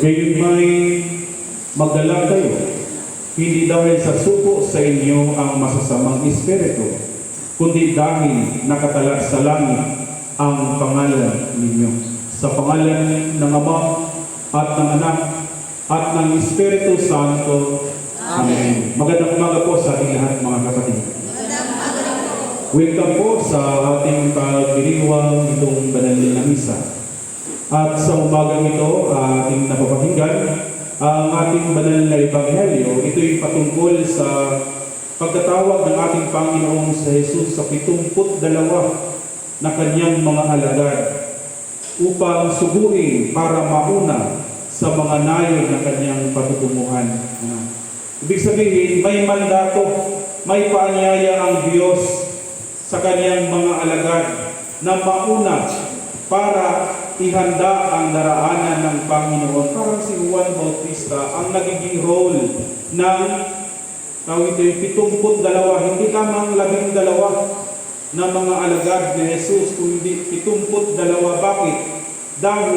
Kayo'y may magdala kayo, hindi dahil sa suko sa inyo ang masasamang espiritu, kundi dahil nakatalag sa langit ang pangalan ninyo. Sa pangalan ng Ama at ng Anak at ng Espiritu Santo. Amen. Magandang umaga po sa ating lahat, mga kapatid. Welcome po sa ating pagdiriwang itong banal na misa. At sa umagang ito, ating napapakinggan ang ating banal na ebanghelyo. Ito'y patungkol sa pagkatawag ng ating Panginoong sa Jesus sa 72 na kanyang mga alagad upang sugurin para mauna sa mga nayon na kanyang patutunguhan. Ibig sabihin, may mandato, may paanyaya ang Diyos sa kanyang mga alagad na mauna para ihanda ang daraanan ng Panginoon. Parang si Juan Bautista ang nagiging role ng 72, hindi lamang 12 na mga alagad ni Jesus, kundi 72. Bakit? Dahil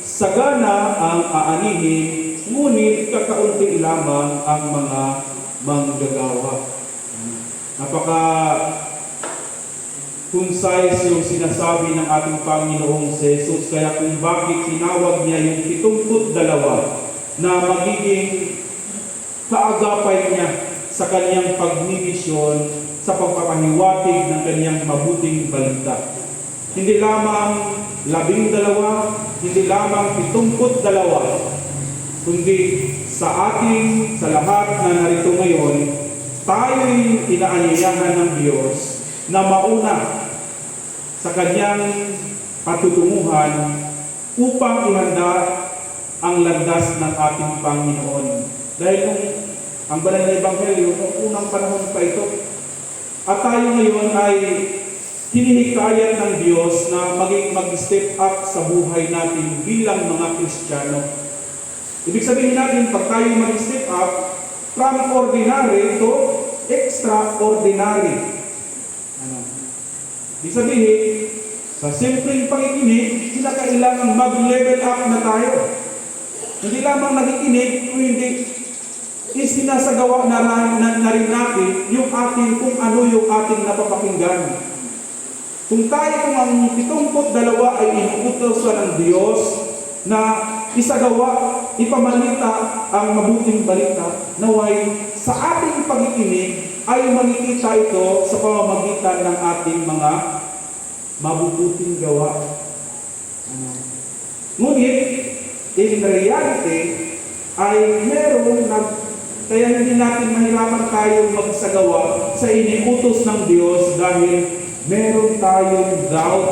sagana ang aanihin, ngunit kakaunti lamang ang mga manggagawa. Napaka concise yung sinasabi ng ating Panginoong si Jesus, kaya kung bakit tinawag niya yung 72 na magiging kaagapay niya sa kanyang pagnimisyon, sa pagpapahiwatig ng kanyang mabuting balita. Hindi lamang 12, hindi lamang 72, kundi sa lahat na narito ngayon, tayo'y inaanyayahan ng Diyos na mauna sa kanyang patutunguhan upang ihanda ang landas ng ating Panginoon. Dahil kung ang banal na ebanghelyo, noong unang panahon pa ito, at tayo ngayon ay hinihikayat ng Diyos na mag-step up sa buhay natin bilang mga Kristiyano. Ibig sabihin natin, pag tayo mag-step up, from ordinary to extraordinary. Ibig sabihin, sa simpleng pakikinig, kinakailangan mag-level up na tayo. Hindi lamang nakikinig, kundi isinasagawa na rin natin yung ating, kung ano yung ating napapakinggan. Kung ang 72 ay inuutosan ng Diyos na isagawa, ipamalita ang mabuting balita, naway sa ating pakikinig ay makikita ito sa pamamagitan ng ating mga mabubuting gawa. Ngunit, in reality, ay merong kaya hindi natin mahirapan tayong magsagawa sa iniutos ng Diyos dahil meron tayong doubt.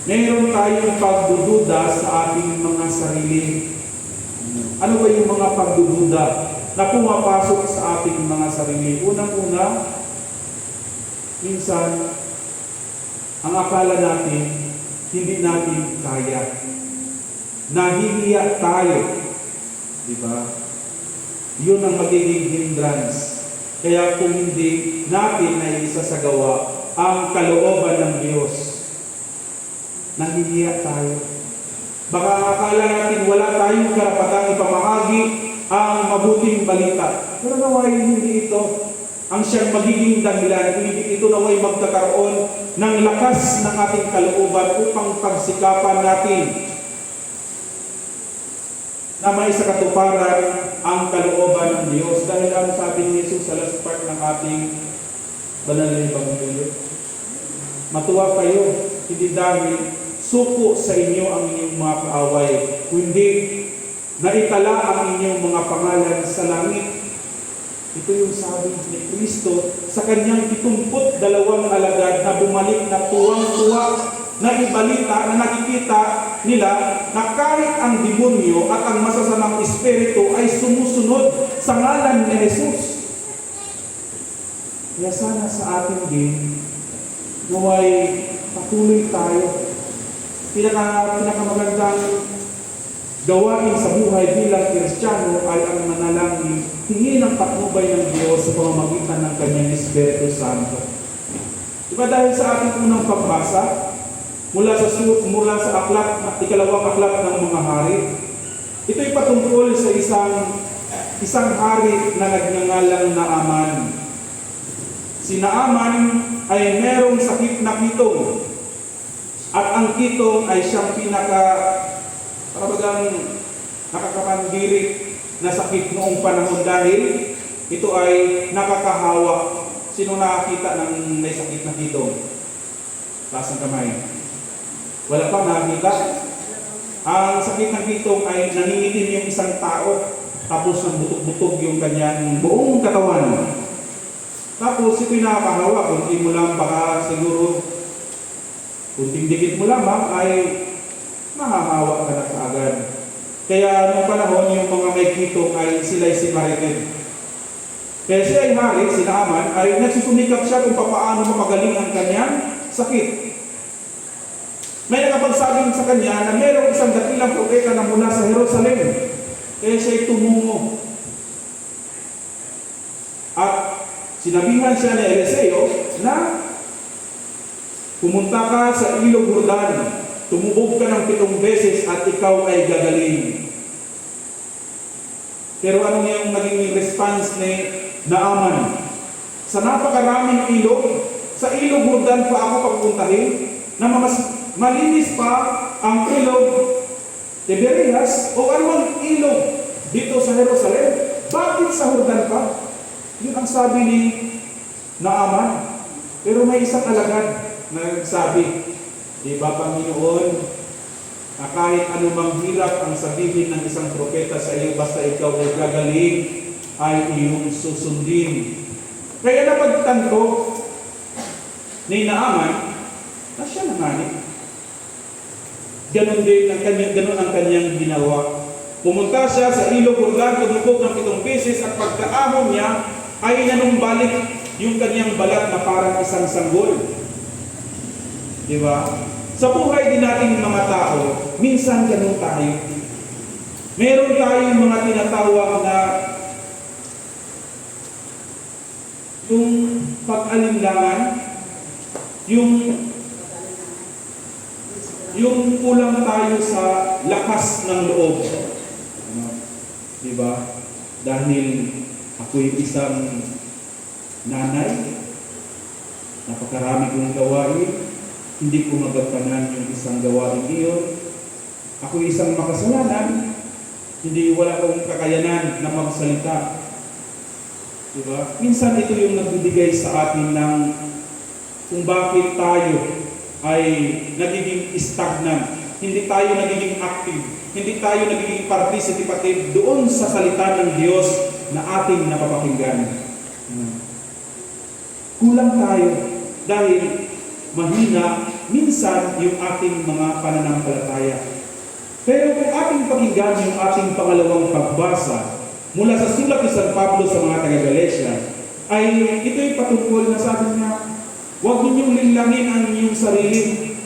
Meron tayong pagdududa sa ating mga sarili. Ano ba yung mga pagdududa na pumapasok sa ating mga sarili? Unang-una, minsan, ang akala natin, hindi natin kaya. Nahihiya tayo. Diba? Yun ang magiging hindrance. Kaya kung hindi natin na isasagawa ang kalooban ng Diyos, nahihiya tayo. Baka akala natin wala tayong karapatang ipamahagi ang mabuting balita. Pero naway hindi ito ang siyang magiging dahilan. Hindi ito naway magkakaroon ng lakas ng ating kalooban upang pagsikapan natin na may sa katuparan ang kalooban ng Diyos. Dahil ang sabi ni Jesus sa last part ng ating banal na ebanghelyo, matuwa kayo, hindi dahil suko sa inyo ang inyong mga kaaway, kundi naitala ang inyong mga pangalan sa langit. Ito yung sabi ni Kristo sa kanyang 72 alagad na bumalik na tuwang-tuwa na ibalita na nakikita nila na kahit ang demonyo at ang masasamang espiritu ay sumusunod sa ngalan ni Jesus. Kaya sana sa ating din, naway patuloy tayo. Pinakamagandang gawain sa buhay bilang Kristiyano ay ang manalangin, tingin ang patnubay ng Diyos sa pamamagitan ng kanyang Espiritu Santo. Diba dahil sa ating unang pagbasa, mula sa ikalawang aklat ng mga hari, Ito'y patungkol sa isang hari na nagngangalang Naaman. Si Naaman ay merong sakit na kitong. At ang kitong ay siyang nakakapandirik na sakit noong panahon dahil ito ay nakakahawa. Sino nakakita ng may sakit na kitong? Taas ang kamay. Wala pa nakakita? Ang sakit ng kitong ay nangingitim yung isang tao, tapos nagbutok-butok yung kanyang buong katawan. Tapos ito'y nakakahawa. Kunti mo lang baka siguro, kunting dikit mo lamang ay mahahawa ka na kaagad. Kaya noong panahon, yung mga may kitong ay sila'y sinarited. Kaya siya ay hari, si Naaman, ay nagsusumikap siya kung paano mapagaling ang kanyang sakit. May nakapagsabing sa kanya na mayroong isang dakilang propeta na mula sa Jerusalem. Kaya siya'y tumungo. At sinabihan siya ni Eliseo na pumunta ka sa ilog Jordan, tumubog ka ng 7 beses at ikaw ay gagaling. Pero ano yung naging response ni Naaman? Sa napakaraming ilog, sa ilog Jordan pa ako pagpuntahin, na malinis pa ang ilog Tiberias o anumang ilog dito sa Jerusalem. Bakit sa Jordan pa? Yun ang sabi ni Naaman. Pero may isang alagad na nagsabi, di ba Panginoon, na kahit anumang hirap ang sabihin ng isang propeta sa iyo, basta ikaw ay gagaling, ay iyong susundin. Kaya napagtanto ni Naaman na siya nanganin. Ganon ang kanyang ginawa. Pumunta siya sa ilog Jordan, tumubog ng 7 beses at pagkaahon niya ay nanumbalik yung kanyang balat na parang isang sanggol. Di ba? Sa buhay din natin mga tao, minsan ganun tayo. Meron tayong mga tinatawag na yung pag-alinlangan, yung kulang tayo sa lakas ng loob. Di ba? Dahil ako'y isang nanay, napakarami kong gawain, hindi ko magagampanan yung isang gawain iyon. Ako'y isang makasalanan, wala akong kakayanan na magsalita. Diba? Minsan ito yung nagbibigay sa atin ng kung bakit tayo ay nagiging stagnant, hindi tayo nagiging active, hindi tayo nagiging participative doon sa salita ng Diyos na ating napapakinggan. Kulang tayo dahil mahina minsan yung ating mga pananampalataya. Pero kung ating pakinggan yung ating pangalawang pagbasa mula sa sulat ni San Pablo sa mga taga-Galatia, ay ito'y patungkol na sabi niya, huwag ninyong linlangin ang inyong sarili.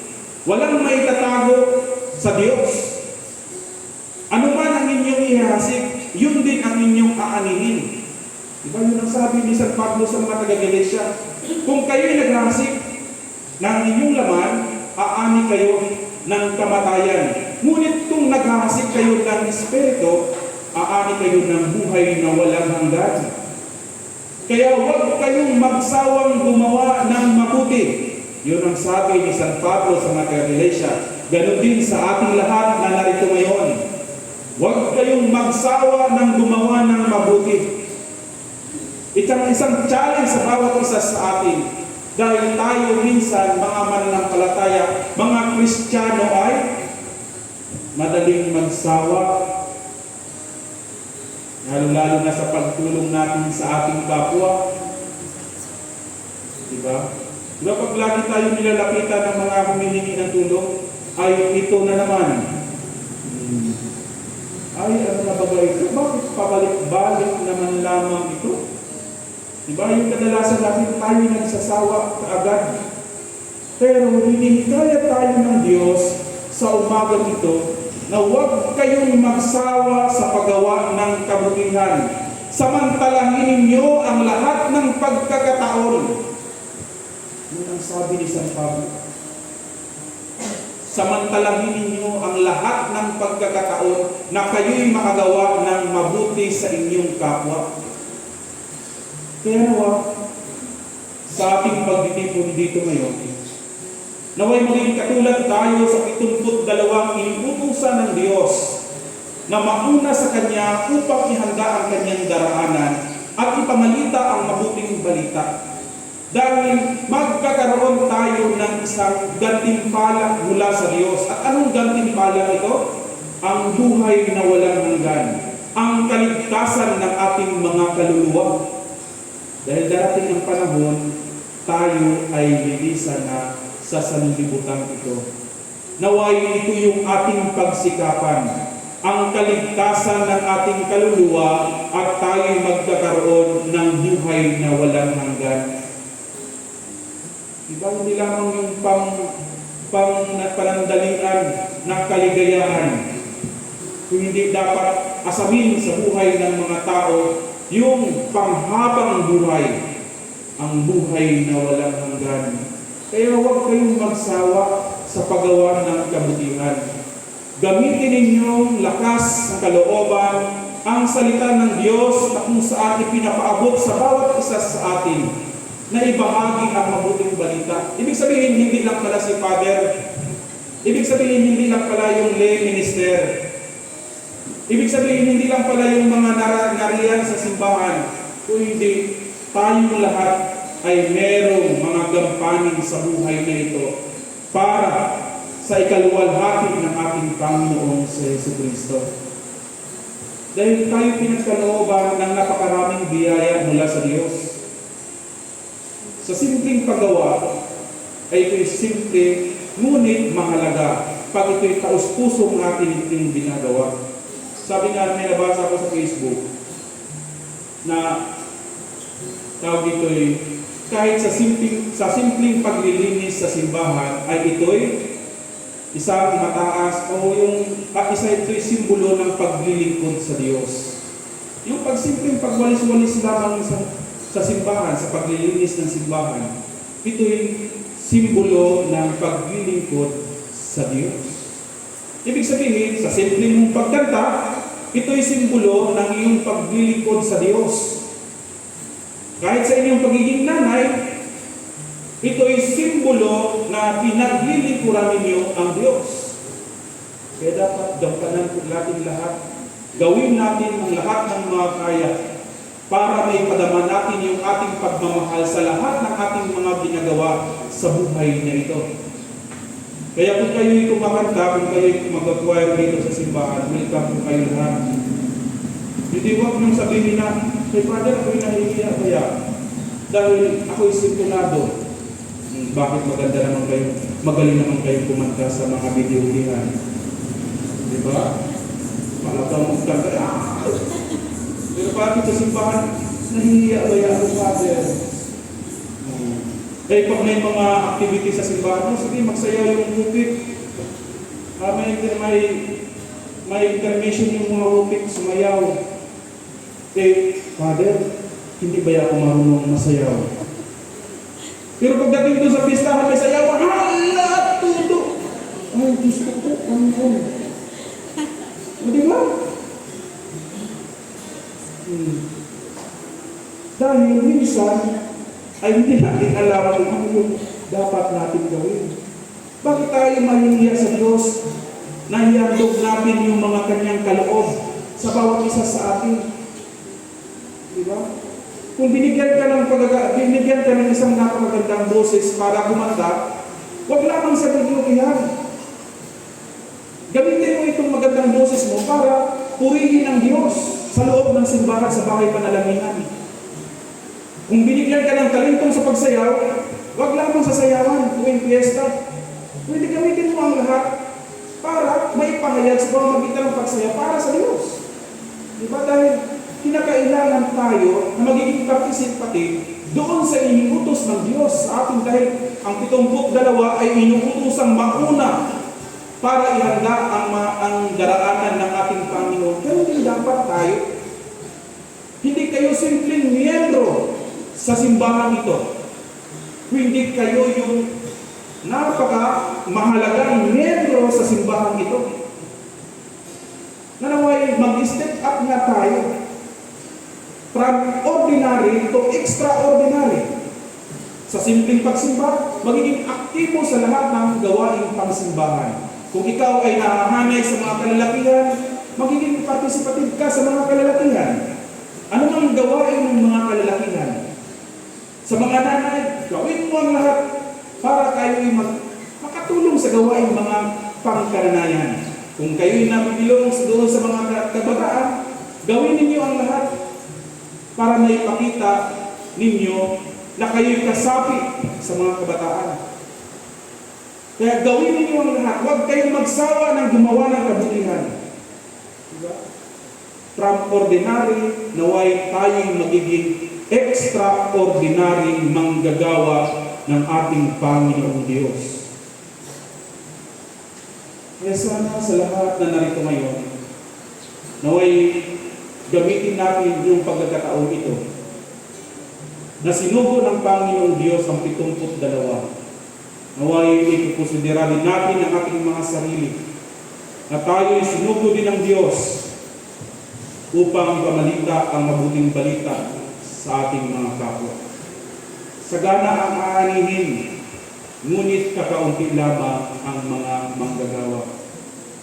Walang may tatago sa Diyos. Ano man ang inyong ihasik, yun din ang inyong aanihin. Diba yun ang sabi ni San Pablo sa mga taga-Galatia? Kung kayo'y naghasik ng inyong laman, aani kayo ng kamatayan. Ngunit kung naghahasik kayo ng Espiritu, aani kayo ng buhay na walang hanggan. Kaya huwag kayong magsawang gumawa ng mabuti. Yun ang sabi ni San Pablo sa mga taga-Galatia. Ganon din sa ating lahat na narito ngayon. Huwag kayong magsawa ng gumawa ng mabuti. Isang challenge sa bawat isa sa atin. Dahil tayo minsan, mga mananampalataya, mga Kristiyano ay madaling magsawa. Lalo-lalo na sa pagtulong natin sa ating kapwa. Diba? Diba pag lagi tayo nilalapitan ng mga humihingi ng tulong, ay ito na naman. Ay, ano na ba ito? Bakit pabalik-balik naman lamang ito? Diba? Yung kadalasan natin tayo nagsasawa kaagad. Pero hinihikayat tayo ng Diyos sa umagang ito na huwag kayong magsawa sa paggawa ng kabutihan. Samantalahin ninyo ang lahat ng pagkakataon. Yun ang sabi ni San Pablo. samantalahin ninyo ang lahat ng pagkakataon na kayo'y makagawa ng mabuti sa inyong kapwa. Kaya nawa, sa ating pagtitipon dito ngayon, naway maging katulad tayo sa 72 inuutusan ng Diyos na mauna sa Kanya upang ihanda ang Kanyang daraanan at ipamalita ang mabuting balita. Dahil magkakaroon tayo ng isang gantimpala mula sa Diyos. At anong gantimpala ito? Ang buhay na walang hanggan. Ang kaligtasan ng ating mga kaluluwa. Dahil darating ang panahon, tayo ay lilisan na sa sanlibutan ito. Naway ito yung ating pagsikapan. Ang kaligtasan ng ating kaluluwa at tayo magkakaroon ng buhay na walang hanggan. Diba, hindi lamang yung panandalian ng kaligayahan. Kung hindi dapat asamin sa buhay ng mga tao yung panghabang buhay, ang buhay na walang hanggan. Kaya huwag kayong magsawa sa paggawa ng kabutihan. Gamitin ninyong lakas ng kalooban ang salita ng Diyos na kung saan ipinapaabot sa bawat isa sa atin na ibahagi ang mabuting balita. Ibig sabihin, hindi lang pala si Father. Ibig sabihin, hindi lang pala yung lay minister. Ibig sabihin, hindi lang pala yung mga nariyan sa simbahan. Kung hindi, tayong lahat ay merong mga gampanin sa buhay na ito para sa ikaluwalhati ng ating Panginoong sa Jesucristo. Dahil tayo pinagkalooban ng napakaraming biyaya mula sa Diyos. Sa simpleng paggawa, ay ito'y simple, ngunit mahalaga pag ito'y taus-pusong atin itong ginagawa. Sabi nga, may nabasa ko sa Facebook na tawag ito'y kahit sa simpleng paglilinis sa simbahan ay ito'y isang mataas o isa ito'y simbolo ng paglilingkod sa Diyos. Yung pagsimpleng pagwalis-walis lamang sa simbahan, sa paglilinis ng simbahan, ito'y simbolo ng paglilingkod sa Diyos. Ibig sabihin, sa simpleng mong pagkanta, ito'y simbolo ng iyong paglilingkod sa Diyos. Kahit sa inyong pagiging nanay, ito'y simbolo na pinaglilingkuran ninyo ang Diyos. Kaya dapat gampanan po natin lahat. Gawin natin ang lahat ng mga kaya para may padama natin yung ating pagmamahal sa lahat ng ating mga ginagawa sa buhay na ito. Kaya kung kayo'y kumakanta, kung kayo'y mag-acquire dito sa simbahan, welcome po kayo lahat. Hindi huwag nang sabihin na, hey Father, ako'y nahihiya kaya dahil ako'y sintonado. Bakit maganda naman kayo, magaling naman kayo kumanta sa mga videohan? Diba? Malabang magkanta, pero bakit sa simbahan, nahihiya ba yan ang Father? Kaya pag may mga activity sa simbahan, sige, magsayaw yung hupit. May intermission yung mga hupit, sumayaw. Father, hindi ba yan ako marunong masayaw? Pero pagdating doon sa pistahan, may sayawan, hala, tuto! Ay, Diyos ko po, ano? Di ba? Dahil minsan ay hindi natin alam kung ano yung dapat natin gawin. Bakit tayo mahihiya sa Diyos na ihandog natin yung mga kanyang kaloob sa bawat isa sa atin? Diba? Kung binigyan ka ng isang napakagandang boses para kumanta, huwag lamang sa videohan. Gamitin mo itong magandang boses mo para purihin ang Diyos sa loob ng simbahan sa bahay panalangin. Kung binigyan ka ng talentong sa pagsayaw, huwag lamang sa sayawan tuwing fiesta. Pwede gamitin mo ang lahat para maipahayag sa pamamagitan ng pagsayaw para sa Diyos. Diba? Dahil kinakailangan tayo na magiging participative doon sa inuutos ng Diyos sa atin dahil ang 72 ay inuutosang mauna para ihanda ang daraanan ng ating Panginoon. Pero hindi dapat tayo. Hindi kayo simpleng miyembro sa simbahan ito. Hindi kayo yung napaka-mahalagang miyembro sa simbahang ito. Nanaway, mag-step up nga tayo from ordinary to extraordinary. Sa simpleng pagsimba, magiging aktibo sa lahat ng gawaing pangsimbahan. Kung ikaw ay nahahanay sa mga kalalakihan, magiging participative ka sa mga kalalakihan. Ano mang gawain ng mga kalalakihan? Sa mga nanay, gawin mo ang lahat para kayo'y makatulong sa gawain mga pangkaranayan. Kung kayo'y nabibilong doon sa mga kabataan, gawin ninyo ang lahat para maipakita ninyo na kayo'y kasapi sa mga kabataan. Kaya gawin ninyo ang lahat. Huwag kayong magsawa ng gumawa ng kabutihan. Diba? From ordinary, naway tayong magiging extraordinary manggagawa ng ating Panginoong Diyos. Kaya sana sa lahat na narito ngayon, naway gamitin natin yung pagkakataon ito na sinugo ng Panginoong Diyos ang 72. Naway ikukonsidera din natin ang ating mga sarili na tayo'y sinugo din ng Diyos upang pamalita ang mabuting balita sa ating mga kapwa. Sagana ang aanihin, ngunit kakaunti lamang ang mga manggagawa.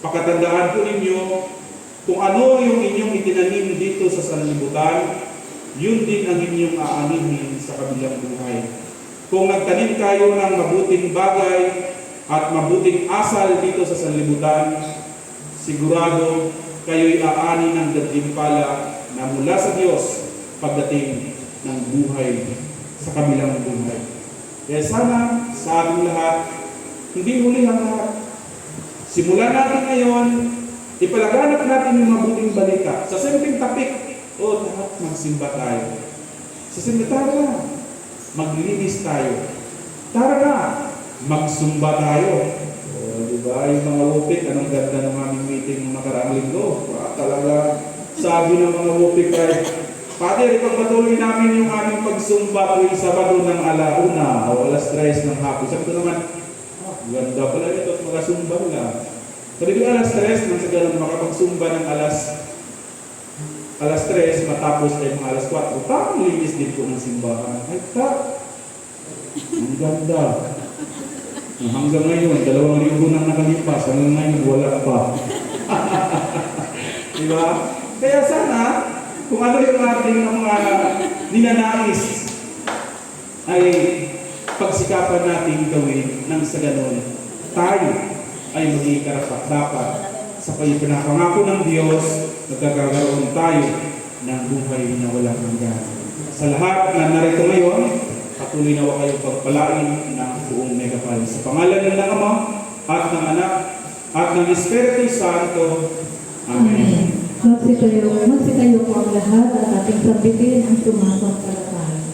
Pakatandaan po ninyo, kung ano yung inyong itinanim dito sa sanlibutan, yun din ang inyong aanihin sa kabilang buhay. Kung nagtanim kayo ng mabuting bagay at mabuting asal dito sa sanlibutan, sigurado kayo'y aani ng gantimpala na mula sa Diyos pagdating ng buhay sa kabilang buhay. Kaya sana sa ating lahat, hindi huli ang lahat. Simulan natin ngayon, ipalaganap natin yung mabuting balita. Sa simpleng topic, lahat magsimba tayo. Sa simba, tara na, maglinis tayo. Tara na, magsumba tayo. Diba, yung mga wupik, anong ganda ng aming meeting ng nakaraang linggo. Talaga, sabi ng mga wupik ay, Father, ipagpatuloy namin yung aming pagsumba tuwing Sabado ng 1:00 o 3:00 ng hapon. Sabi ko naman, ganda pala ito at makasumba lang. Sabi ko 3:00 nang sa ganun makapagsumba ng alas 3 matapos ay mga 4:00. Tamang linis din po ng simbahan. Ay ang ganda. Hanggang ngayon, 2 linggo nang nakalipas. Hanggang ngayon, wala pa. Diba? Kaya sana, kung ano yung ating mga ninanais ay pagsikapan natin gawin nang sa ganon, tayo ay maging karapat-dapat sa pinapangako ng Diyos na gagawin tayo ng buhay na walang hanggan. Sa lahat na narito ngayon, patuloy nawa kayong pagpalain ng buong megapal. Sa pangalan ng Ama at ng Anak at ng Espiritu Santo. Amen. Magsitayo po ang lahat at ating sambitin ang sumasampalataya.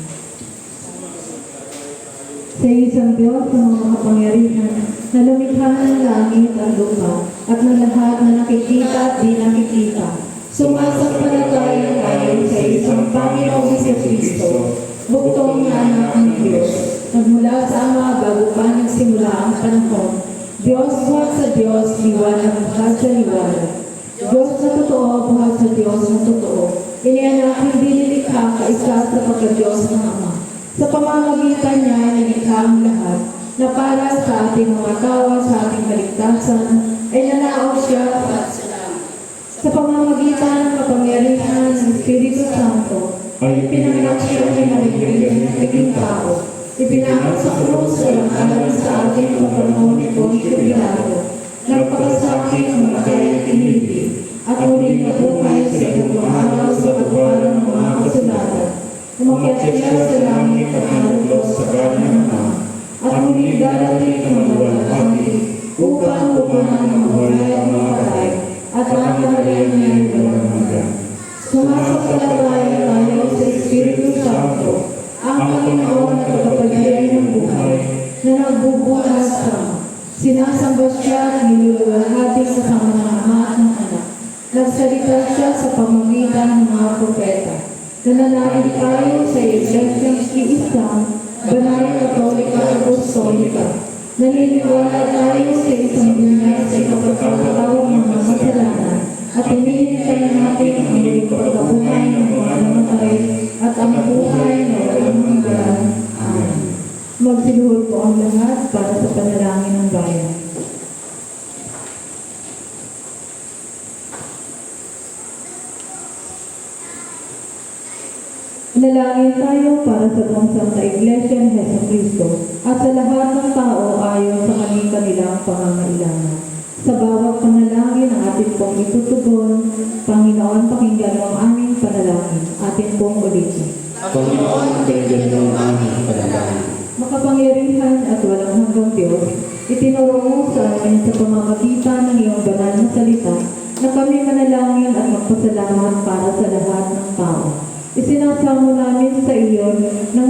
Sa isang Diyos na mga kapangyarihan, na lumikha ng langit at lupa, at ng lahat na nakikita at di nakikita, sumasampalataya tayo sa isang Panginoong Jesucristo, buktong na anak ng Diyos, nagmula sa Ama bago pa nagsimula ang panahon, Diyos buhat sa Diyos, liwanag buhat sa liwanag. Diyos na totoo, buhat sa Diyos na totoo. Inianak hindi nilikha kaisa sa pagka-Diyos ng Ama. Sa pamamagitan niya, nilikha ang lahat, na para sa ating mga tawa, sa ating kaligtasan, ay nanaog siya sa pamamagitan ng kapangyarihan ng Espiritu Santo, ay pinanganak siya kinaligyan naging tao. Ipinanganak sa krus sa langalan sa ating papanahon ni Poncio Pilato. Nagpakasakit ng matay at inibig, at muling nabuhay sa ikatlong araw sa katuparan ng mga kasulatan. Umakyat siya sa langit at nanuglog sa kanyang Ama, at muling darating ang maluwalhati upang pumanan ng buhay ang mga patay, at ang kamalayan niya ay walang hanggan. Sumasampalataya tayo sa Espiritu Santo, ang Panginoon na tagapagligay ng buhay, na nagbubukas sa sinasamba siya at niluluwalhati kasama ng Ama at ng Anak. Nagsalita siya sa pamamagitan ng mga propeta. Nananalig tayo sa Iglesyang Iisang, Banal, Katolika, Apostolika. Naniniwala tayo sa isang bunyag sa ikapagkakataong mga kasalanan at hinihintay natin ang muling pagkabuhay ng mga namatay at ang buhay na walang hanggan. Amen. Magsiluhod po ang lahat para sa panalangin ng bayan. Nalangin tayo para sa buong Santa Iglesia ni Hesus Kristo at sa lahat ng tao ayon sa kanilang pangangailangan. Sa bawat panalangin ang atin pong itutugon, Panginoon, pakinggan mo ang aming panalangin. Atin pong ulitin. Panginoon, pakinggan mo ang aming panalangin. Makapangyarihan at walang hanggang Diyos, itinuro mo sa amin sa pamamagitan ng iyong banal na salita na kami manalangin at magpasalamat para sa lahat ng tao. Isinasamo namin sa iyo na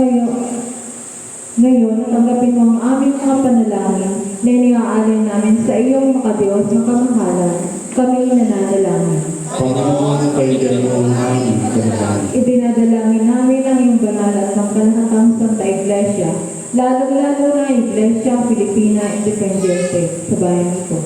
ngayon natanggapin mo ang aming mga panalangin na iniaalay namin sa iyong makadiyos na kamahalan. Kami nananalangin. Panginoon, pakinggan mo ang aming panalangin. Idinadalangin namin ang iyong banal at pangkalahatang Santa Iglesia, lalong-lalo na Iglesia Filipina Independiente sa bayan ito.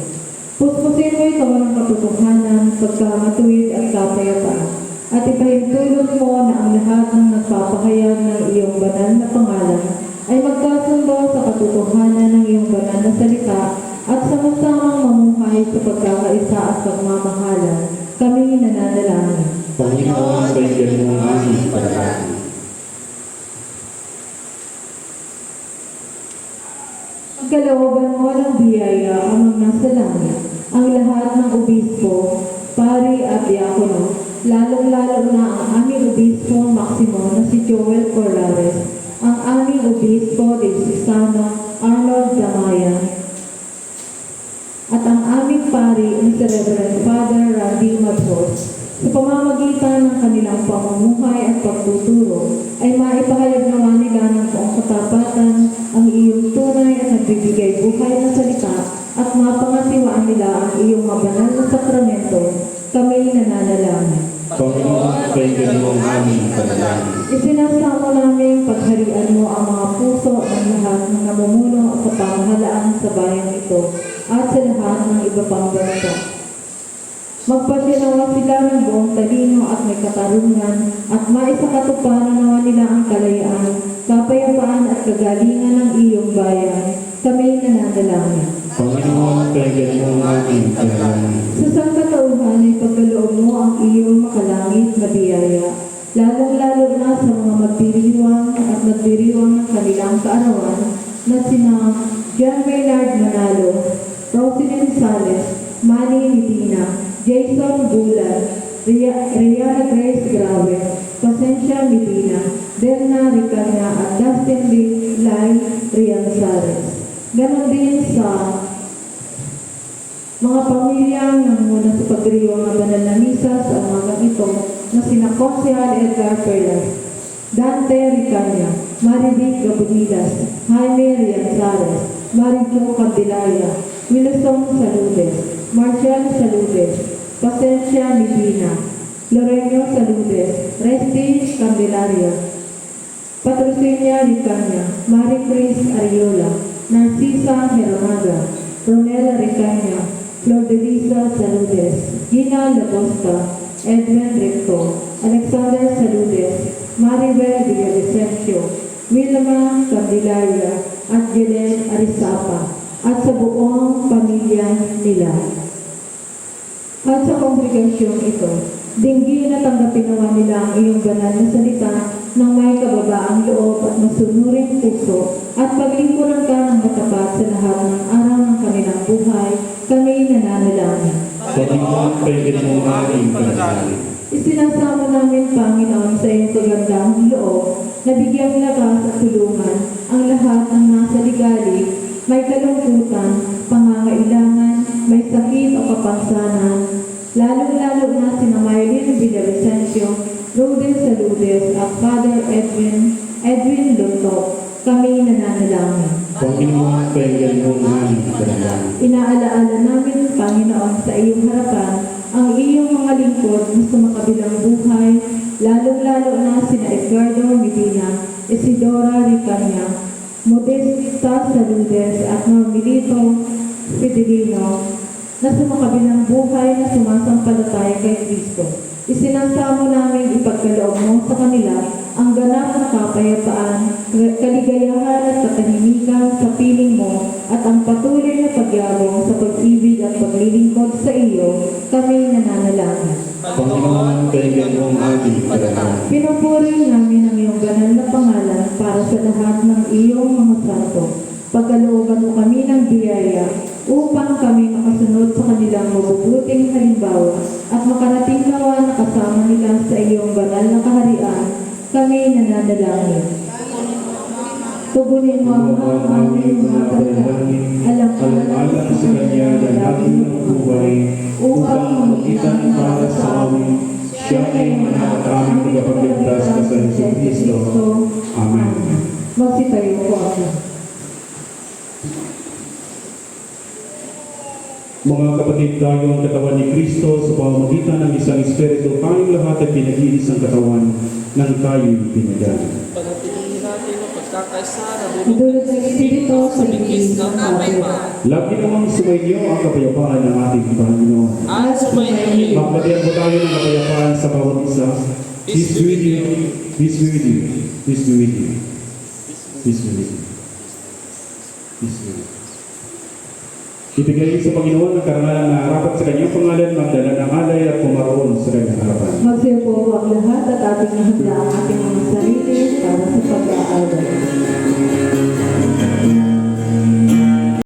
Puspusin mo ito ng katotohanan, pagkamatuwid at kapayapaan. At ipahintulot mo na ang lahat ng nagpapahayag ng iyong banal na pangalan ay magkasundo sa katotohanan ng iyong banal na salita at sama-samang mamuhay sa pagkakaisa at pagmamahalan. Kami nananalangin. Panginoon, pakinggan mo ang aming panalangin. Pagkalooban mo ng biyaya ang nasa langit, ang lahat ng obispo, pari at diakono, lalong-lalo na ang aming obispo Maximo na si Joel Corlares, ang aming obispo Diocesano Arnold Damayan, at ang aming pari ni si Reverend Father Randy Madhos, sa pamamagitan ng kanilang pamumuhay at pagtuturo, ay maipahayag naman nila ng buong katapatan ang iyong tunay at nagbibigay buhay na salita at mapangasiwaan nila ang iyong mabanal na sakramento. Kami nananalangin. Panginoon, pakinggan mo ang aming panalangin. Isinasamo namin pagharian mo ang mga puso ng lahat ng namumuno sa pamahalaan sa bayan ito at sa lahat ng iba pang bansa. Magpasinawa sila ng buong talino at may katarungan at maisakatuparan naman nila ang kalayaan, kapayapaan at kagalingan ng iyong bayan. Kami nananalangin. Panginoon, pakinggan mo ang aming panalangin. Sa sangkatauhan ay pagkaloob mo ang iyong makalangit na biyaya, lalong-lalo na sa mga magdiriwang at nagdiriwang ng kanilang kaarawan na sina John Maynard Manalo, Roselyn Sales, Manny Medina, Jason Bulan, Rihanna Grace Grave, Pasencia Medina, Delna Ricana at Dustin Lai Rianzares. Ganon din sa mga pamilyang nanguna sa pagdiriwang ng banal na misa sa umagang ito na sina Consehal Edgar Perlas, Dante Ricana, Marivic Gabunidas, Jaime Rianzares, Marijo Candelaria, Wilson Saludes, Marcial Saludes, Pasencia Medina, Lorenzo Saludes, Resti Candelaria, Patrocinia Ricana, Marie Chris Ariola, Narcisa Hermaga, Ronela Ricana, Flor de Lisa Saludes, Gina Lacosta, Edwin Recto, Alexander Saludes, Maribel Villavicencio, Wilma Candelaria, at Jelen Arizapa, at sa buong pamilya nila. At sa kongregasyong ito, dinggin na tanggapin naman nila ang iyong banal na salita ng may kababaang loob at masunuring puso at paglingkuran ka ng matapat sa lahat ng araw ng kanilang buhay. Kami nananalangin. Panginoon, pakinggan mo ang aming panalangin. Isinasamo namin, Panginoon, sa iyong kagandahang loob na bigyang lakas at tulungan ang lahat ng nasa ligalig, may kalungkutan, pangangailangan, may sakit o kapansanan, lalong-lalo na sina Maylene Villavicencio, Rudy Saludes at Father Edwin Luto. Kami nananalangin. Panginoon, pakinggan mo ang aming panalangin. Inaalaala namin, Panginoon, sa iyong harapan ang iyong mga lingkod na sumakabilang buhay, lalong-lalo na sina Edgardo Medina, Isidora Ricana, Modesta Saludes at Novelito Fidelino na sumakabilang buhay na sumasampalataya kay Kristo. Isinasamo namin ipagkaloob mo sa kanila ang ganap na kapayapaan, kaligayahan at katahimikan sa piling mo at ang patuloy na pagyabong sa pag-ibig at paglilingkod sa iyo, kami nananalangin. Panginoon, kailan mo ang aming kadalahan. Pinupuri namin ang iyong banal na pangalan para sa lahat ng iyong mga santo. Pagkalooban mo kami ng biyaya upang kami makasunod sa kanilang mabubuting halimbawa at makarating nawa na kasama nila sa iyong banal na kaharian, kami nananalangin. Tugunin mo ang aming mga dalangin, alang-alang sa Kanya na laging buhay, upang magitan para sa amin. Siya ay manahat aming tagapagligtas na sa Hesus Kristo. Amen. Magsitayo po ako. Mga kapatid, tayo ang katawan ni Kristo sa pamamagitan ng isang Espiritu. Tayong lahat ay pinag-iis ang katawan ng tayo'y pinagan. Panatilihin natin ang pagkakaisa na Dulot ng Espiritu sa bigis ng kapit. Lagi namang sumainyo ang kapayapaan ng ating Panginoon. at sumayin. Magpatiyan po tayo ng kapayapaan sa bawat isa. Peace be with you. Peace be with you. Peace be with you. Peace be with you. Peace be with you. Ibigay sa Panginoon ang karangalan na harapat sa kanyang pangalan, magdala ng alay at pumaroon sa kanyang harapan. Magsiyo po ang lahat at ating ihanda ang ating mga sarili